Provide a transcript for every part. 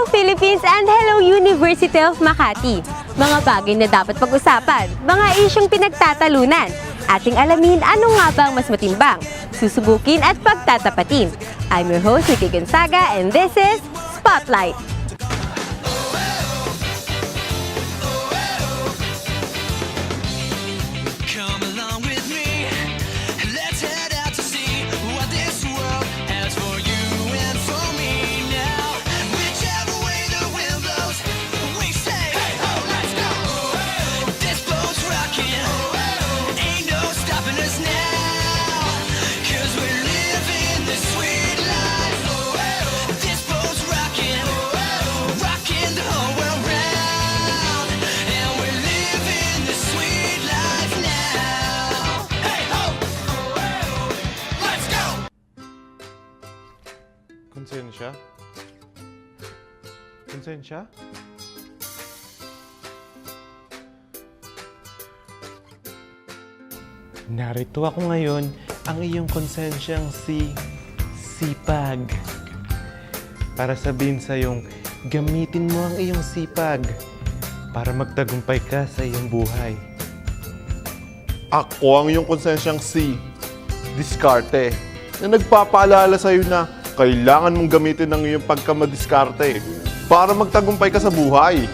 Hello Philippines and hello University of Makati. Mga bagay na dapat pag-usapan, mga isyong pinagtatalunan. Ating alamin ano nga ba ang mas matimbang, susubukin at pagtatapatin. I'm your host, Ricky Gonzaga, and this is Spotlight. Come along with me. Let's head out to see what this world has for you and for me now. Whichever way the wind blows, we say, hey ho, let's go. This boat's rocking. Ain't no stopping us now. 'Cause we're living this sweet life. This boat's rocking. Rocking the whole world round. And we're living this sweet life now. Hey ho! Let's go! Konsensya? Konsensya? Narito ako ngayon, ang iyong konsensyang si Sipag. Para sabihin sa iyong, gamitin mo ang iyong sipag para magtagumpay ka sa iyong buhay. Ako ang iyong konsensyang si Diskarte na nagpapaalala sa iyo na kailangan mong gamitin ang iyong pagkamadiskarte para magtagumpay ka sa buhay.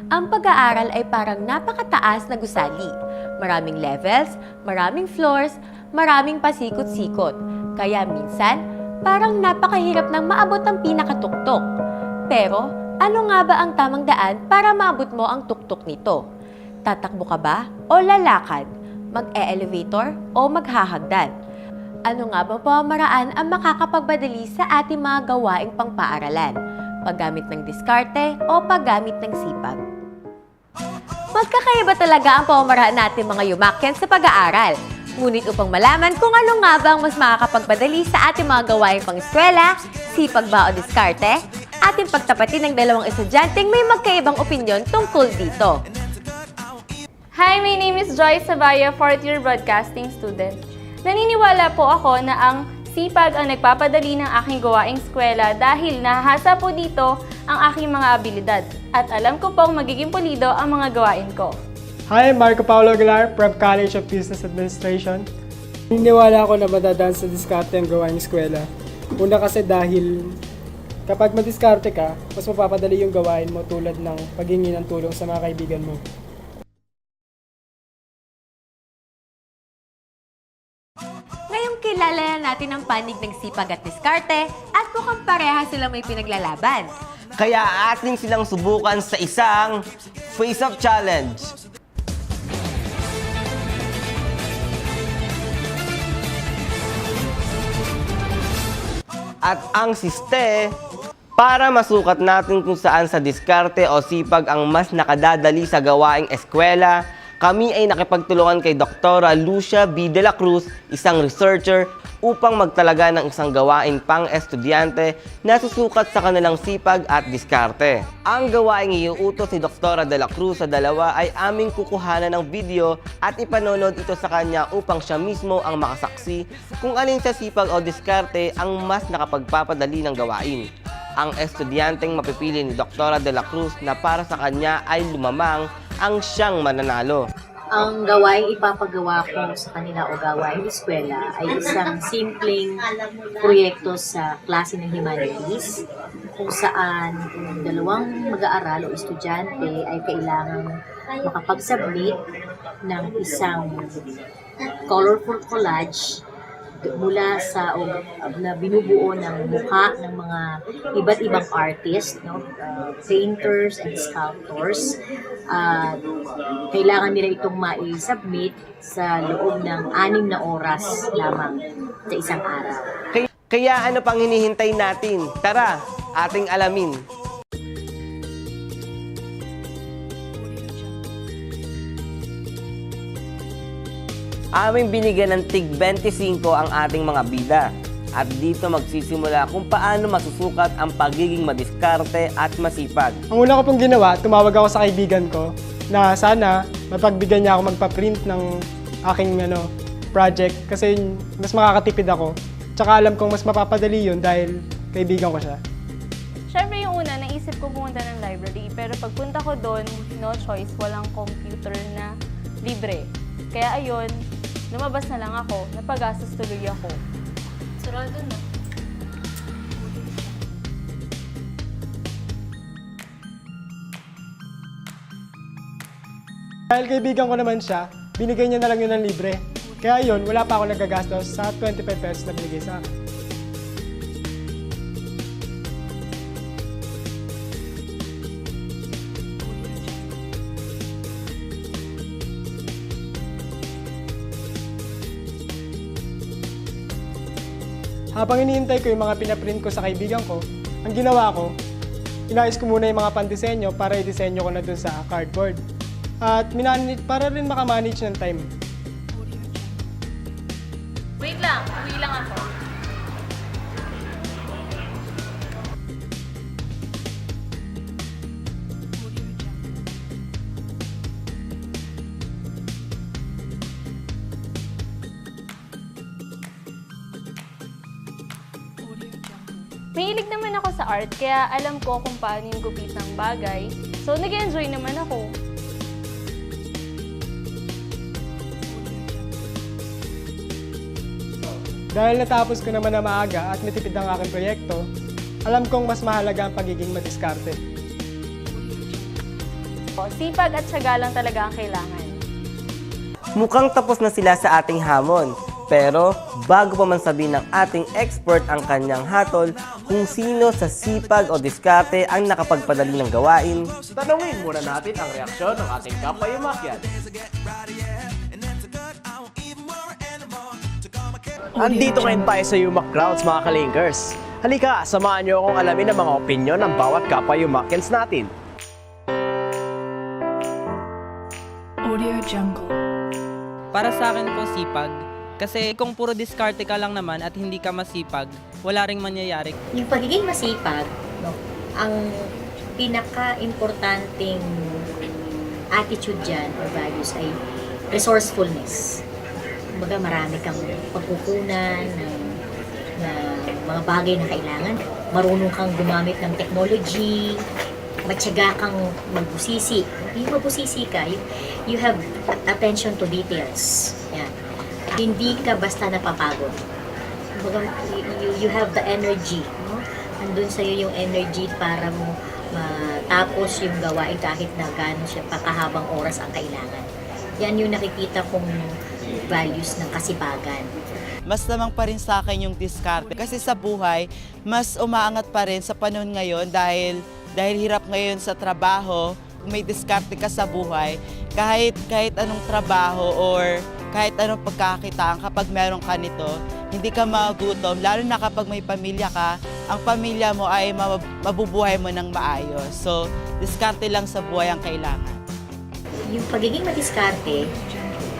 Ang pag-aaral ay parang napakataas na gusali. Maraming levels, maraming floors, maraming pasikot-sikot. Kaya minsan, parang napakahirap nang maabot ang pinakatuktok. Pero, ano nga ba ang tamang daan para maabot mo ang tuktok nito? Tatakbo ka ba o lalakad? Mag-e-elevator o maghahagdan? Ano nga ba pamamaraan ang makakapagbadali sa ating mga gawaing pangpaaralan? Paggamit ng diskarte o paggamit ng sipag? Magkakaiba talaga ang pamamaraan natin mga yumakyan sa pag-aaral. Ngunit upang malaman kung ano nga ba ang mas makakapagpadali sa ating mga gawaing pang-eskwela, sipag ba o diskarte, ating pagtapatin ng dalawang estudyanteng may magkaibang opinyon tungkol dito. Hi, my name is Joyce Sabaya, 4th year broadcasting student. Naniniwala po ako na ang sipag ang nagpapadali ng aking gawaing eskwela dahil nahahasa po dito ang aking mga abilidad at alam ko pong magiging pulido ang mga gawain ko. Hi, Marco Paulo Aguilar, Prep College of Business Administration. Naniniwala ako na madadaan sa diskarte ang gawaing eskwela. Una kasi dahil kapag madiskarte ka, mas mapapadali yung gawain mo tulad ng paghingi ng tulong sa mga kaibigan mo. Ngayong kilala na natin ang panig ng sipag at diskarte at mukhang pareha sila may pinaglalaban. Kaya atin silang subukan sa isang face-up challenge. At ang siste, para masukat natin kung saan sa diskarte o sipag ang mas nakadadali sa gawaing eskwela, kami ay nakipagtulungan kay Dr. Lucia B. De La Cruz, isang researcher, upang magtalaga ng isang gawain pang-estudyante na susukat sa kanilang sipag at diskarte. Ang gawaing iuutos ni Dr. De La Cruz sa dalawa ay aming kukuhanan ng video at ipanonood ito sa kanya upang siya mismo ang makasaksi kung alin sa sipag o diskarte ang mas nakapagpapadali ng gawain. Ang estudyanteng mapipili ni Dr. De La Cruz na para sa kanya ay lumamang ang siyang mananalo. Ang gawaing ipapagawa ko sa kanila o gawaing eskwela ay isang simpleng proyekto sa klase ng humanities kung saan yung dalawang mag-aaral o estudyante ay kailangang makapag-submit ng isang colorful collage mula sa na binubuo ng mukha ng mga iba't ibang artist, no? Painters and sculptors. Kailangan nila itong mai-submit sa loob ng 6 na oras lamang sa isang araw. Kaya ano pang hinihintay natin? Tara, ating alamin. Aming binigyan ng tig 25 ang ating mga bida. At dito magsisimula kung paano masusukat ang pagiging madiskarte at masipag. Ang una ko pong ginawa, tumawag ako sa kaibigan ko na sana mapagbigyan niya ako magpa-print ng aking project kasi mas makakatipid ako. Tsaka alam kong mas mapapadali yun dahil kaibigan ko siya. Siyempre yung una, naisip ko pumunta ng library. Pero pagpunta ko doon, no choice, walang computer na libre. Kaya ayun, lumabas na lang ako, napagastos tuloy ako. Sarado na. Dahil kaibigan ko naman siya, binigay niya na lang yun ng libre. Kaya yun, wala pa ako nagagastos sa 25 pesos na binigay sa akin. Habang iniintay ko yung mga pinaprint ko sa kaibigan ko, ang ginawa ko, inayos ko muna yung mga pandisenyo para i-disenyo ko na dun sa cardboard. At para rin makamanage ng time. Wait lang, uwi lang ako. Mahilig naman ako sa art, kaya alam ko kung paano yung gupit ng bagay. So, nag-enjoy naman ako. Dahil natapos ko naman na maaga at matipid ang aking proyekto, alam kong mas mahalaga ang pagiging madiskarte. Sipag at tiyaga lang talaga ang kailangan. Mukhang tapos na sila sa ating hamon. Pero bago pa man sabihin ng ating expert ang kanyang hatol kung sino sa sipag o diskarte ang nakapagpadali ng gawain, Tanungin muna natin ang reaksyon ng ating kapwa yumakyat. Andito ngayon tayo sa Yumak Grounds mga kalinkers. Halika, samahan niyo akong alamin ang mga opinyon ng bawat kapwa yumakyans natin. Para sa akin po sipag. Kasi kung puro diskarte ka lang naman at hindi ka masipag, wala ring mangyayari. Yung pagiging masipag, no, ang pinaka-importanting attitude dyan or values ay resourcefulness. Kumbaga marami kang pagkukunan na mga bagay na kailangan. Marunong kang gumamit ng technology, matyaga kang magbusisi. Yung magbusisi ka, you have attention to details. Yan. Hindi ka basta napapagod. Kumbaga, you have the energy. No? Andun sa'yo yung energy para mo matapos yung gawain kahit na gano'n siya pakahabang oras ang kailangan. Yan yung nakikita kong values ng kasipagan. Mas lamang pa rin sa akin yung diskarte. Kasi sa buhay, mas umaangat pa rin sa panahon ngayon dahil hirap ngayon sa trabaho, kung may diskarte ka sa buhay, kahit anong trabaho or kahit anong pagkakitaan, kapag meron ka nito, hindi ka magutom. Lalo na kapag may pamilya ka, ang pamilya mo ay mabubuhay mo ng maayos. So, diskarte lang sa buhay ang kailangan. Yung pagiging madiskarte,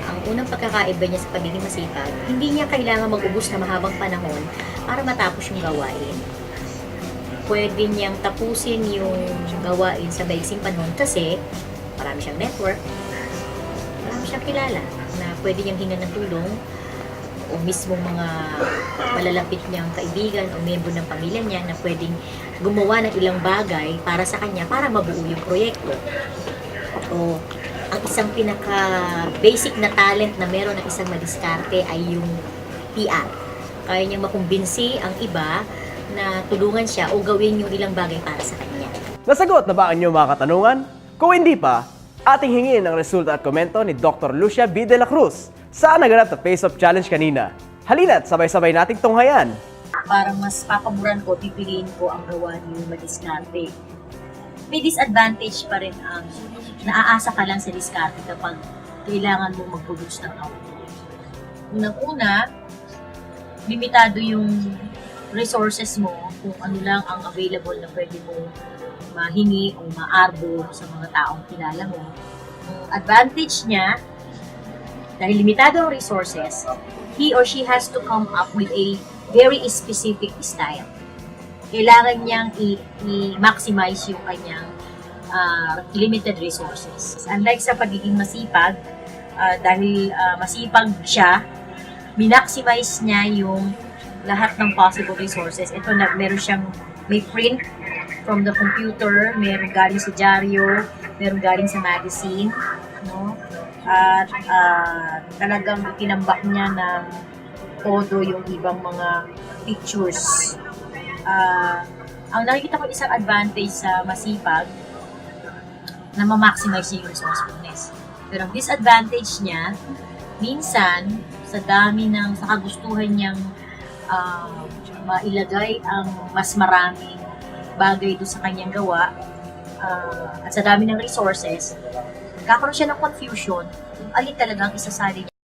ang unang pagkakaiba niya sa pagiging masipag, hindi niya kailangan mag-ubos na mahabang panahon para matapos yung gawain. Pwede niyang tapusin yung gawain sa maiksing panahon kasi marami siyang network, marami siyang kilala na pwede niyang hingan ng tulong o mismong mga malalapit niyang kaibigan o miyembro ng pamilya niya na pwedeng gumawa ng ilang bagay para sa kanya para mabuo yung proyekto. O ang isang pinaka-basic na talent na meron ng isang madiskarte ay yung PR. Kaya niyang makumbinsi ang iba na tulungan siya o gawin yung ilang bagay para sa kanya. Nasagot na ba ang inyong mga katanungan? Kung hindi pa, ating hingin ang resulta at komento ni Dr. Lucia B. de la Cruz sa naganap na Face-Off Challenge kanina. Halina't sabay-sabay nating tunghayan. Para mas papaboran ko, pipiliin ko ang gawa ni madiskarte. May disadvantage pa rin ang naaasa ka lang sa diskarte kapag kailangan mo mag-produce ng output. Unang-una, limitado yung resources mo kung ano lang ang available na pwede mo mahingi o maarbor sa mga taong kilala mo. Ang advantage niya, dahil limitado ang resources, he or she has to come up with a very specific style. Kailangan niyang i-maximize yung kanyang limited resources. Unlike sa pagiging masipag, dahil masipag siya, minaximize niya yung lahat ng possible resources. Ito na, meron siyang may print from the computer, meron galing sa dyaryo, meron galing sa magazine, no? At talagang tinambak niya ng todo yung ibang mga pictures. Ang nakikita ko isang advantage sa masipag na ma-maximize niya yung resourcefulness. Pero ang disadvantage niya, minsan, sa dami ng, sa kagustuhan niyang mailagay ang mas maraming bagay doon sa kanyang gawa, at sa dami ng resources, kakaroon siya ng confusion kung alin talagang isasali niya.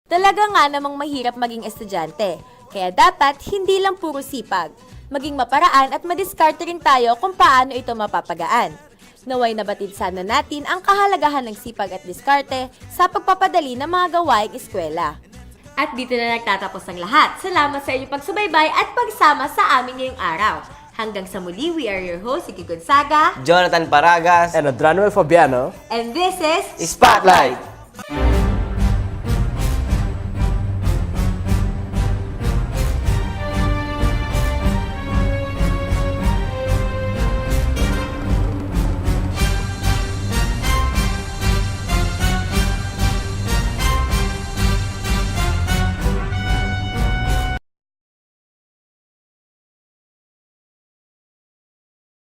Talaga nga namang mahirap maging estudyante, kaya dapat hindi lang puro sipag. Maging maparaan at madiskarte rin tayo kung paano ito mapapagaan. Naway nabatid sana natin ang kahalagahan ng sipag at diskarte sa pagpapadali ng mga gawaing eskwela. At dito na nagtatapos ang lahat. Salamat sa inyong pagsubaybay at pagsama sa amin ngayong araw. Hanggang sa muli, we are your host, Iki Gonzaga. Jonathan Paragas, And Adranwel Fabiano. And this is Spotlight!